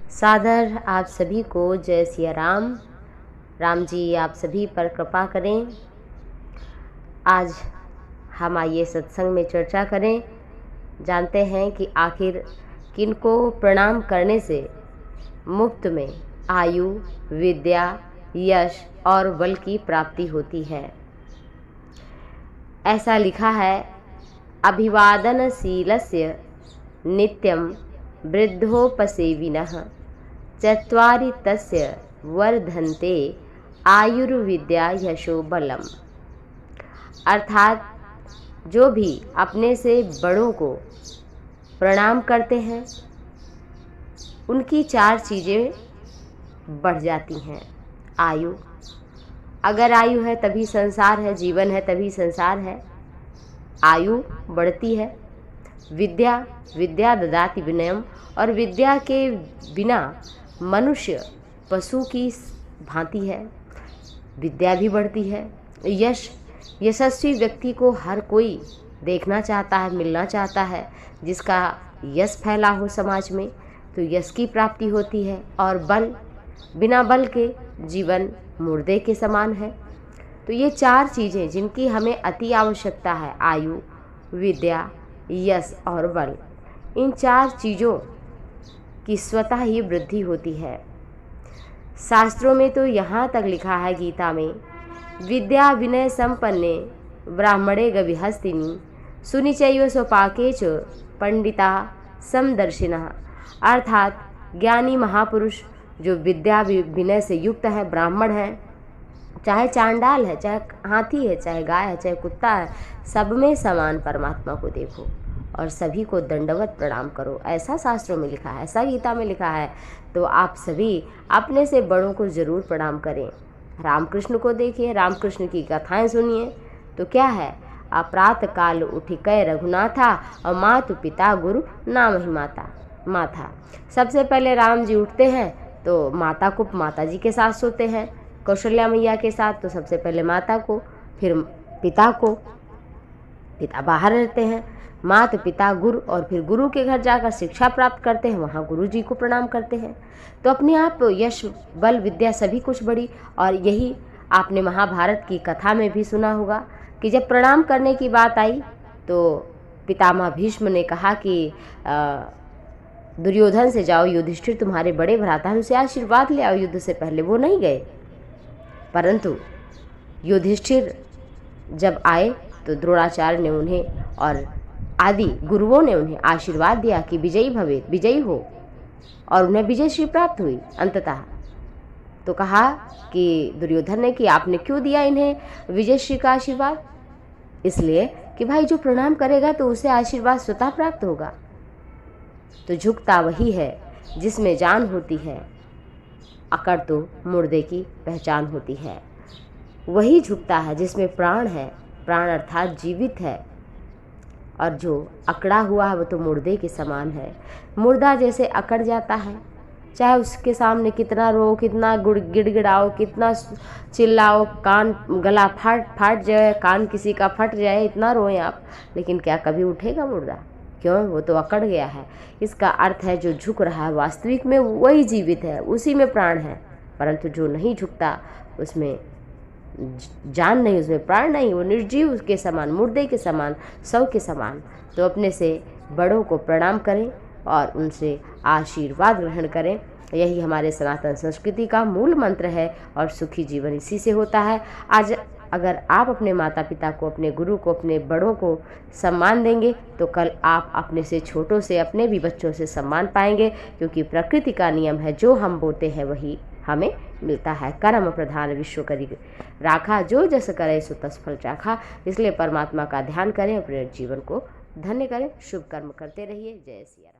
सादर आप सभी को जय सिया राम। राम जी आप सभी पर कृपा करें। आज हम आइए सत्संग में चर्चा करें। जानते हैं कि आखिर किनको प्रणाम करने से मुफ्त में आयु, विद्या, यश और बल की प्राप्ति होती है। ऐसा लिखा है, अभिवादनशीलस्य नित्यं वृद्धोपसेविनः चत्वारि तस्य वर्धन्ते आयुर्विद्या यशो बलम। अर्थात जो भी अपने से बड़ों को प्रणाम करते हैं उनकी 4 चीज़ें बढ़ जाती हैं। आयु, अगर आयु है तभी संसार है, जीवन है तभी संसार है। आयु बढ़ती है। विद्या, विद्या ददाति विनयम, और विद्या के बिना मनुष्य पशु की भांति है। विद्या भी बढ़ती है। यश, यशस्वी व्यक्ति को हर कोई देखना चाहता है, मिलना चाहता है। जिसका यश फैला हो समाज में तो यश की प्राप्ति होती है। और बल, बिना बल के जीवन मुर्दे के समान है। तो ये 4 चीज़ें जिनकी हमें अति आवश्यकता है, आयु, विद्या, यश और बल, इन 4 चीज़ों की स्वतः ही वृद्धि होती है। शास्त्रों में तो यहाँ तक लिखा है, गीता में, विद्या विनय संपन्ने ब्राह्मणे गविहस्तिनी सुनिचैव स्वपाके च पंडिता समदर्शिनः। अर्थात ज्ञानी महापुरुष जो विद्या विनय से युक्त है, ब्राह्मण है, चाहे चांडाल है, चाहे हाथी है, चाहे गाय है, चाहे कुत्ता है, सब में समान परमात्मा को देखो और सभी को दंडवत प्रणाम करो। ऐसा शास्त्रों में लिखा है, ऐसा गीता में लिखा है। तो आप सभी अपने से बड़ों को ज़रूर प्रणाम करें। रामकृष्ण को देखिए, रामकृष्ण की कथाएं सुनिए तो क्या है, अपरात काल उठिकै रघुनाथा और मातु पिता गुरु नाम ही माथा। सबसे पहले राम जी उठते हैं तो माता जी के साथ सोते हैं, कौशल्या मैया के साथ। तो सबसे पहले माता को, फिर पिता को। पिता बाहर रहते हैं, माता पिता गुरु, और फिर गुरु के घर जाकर शिक्षा प्राप्त करते हैं, वहाँ गुरु जी को प्रणाम करते हैं। तो अपने आप यश, बल, विद्या सभी कुछ बढ़ी। और यही आपने महाभारत की कथा में भी सुना होगा कि जब प्रणाम करने की बात आई तो पितामह भीष्म ने कहा कि दुर्योधन से जाओ, युधिष्ठिर तुम्हारे बड़े भ्राता हैं, उनसे आशीर्वाद ले आओ युद्ध से पहले। वो नहीं गए, परंतु युधिष्ठिर जब आए तो द्रोणाचार्य ने उन्हें और आदि गुरुओं ने उन्हें आशीर्वाद दिया कि विजयी हो, और उन्हें विजय श्री प्राप्त हुई अंततः। तो कहा कि दुर्योधन ने कि आपने क्यों दिया इन्हें विजय श्री का आशीर्वाद? इसलिए कि भाई जो प्रणाम करेगा तो उसे आशीर्वाद स्वतः प्राप्त होगा। तो झुकता वही है जिसमें जान होती है, अकड़ तो मुर्दे की पहचान होती है। वही झुकता है जिसमें प्राण है, प्राण अर्थात जीवित है। और जो अकड़ा हुआ है वो तो मुर्दे के समान है। मुर्दा जैसे अकड़ जाता है, चाहे उसके सामने कितना रो, कितना गिड़गिड़ाओ, कितना चिल्लाओ, कान गला फाट जाए, कान किसी का फट जाए, इतना रोएं आप, लेकिन क्या कभी उठेगा मुर्दा? क्यों? वो तो अकड़ गया है। इसका अर्थ है जो झुक रहा है वास्तविक में वही जीवित है, उसी में प्राण है। परंतु जो नहीं झुकता उसमें जान नहीं, उसमें प्राण नहीं, वो निर्जीव के समान, मुर्दे के समान, शव के समान। तो अपने से बड़ों को प्रणाम करें और उनसे आशीर्वाद ग्रहण करें। यही हमारे सनातन संस्कृति का मूल मंत्र है और सुखी जीवन इसी से होता है। आज अगर आप अपने माता पिता को, अपने गुरु को, अपने बड़ों को सम्मान देंगे तो कल आप अपने से छोटों से, अपने भी बच्चों से सम्मान पाएंगे, क्योंकि प्रकृति का नियम है, जो हम बोते हैं वही हमें मिलता है। कर्म प्रधान विश्व करी राखा, जो जस करे सो तस फल चाखा। इसलिए परमात्मा का ध्यान करें, अपने जीवन को धन्य करें, शुभ कर्म करते रहिए। जय सिया राम।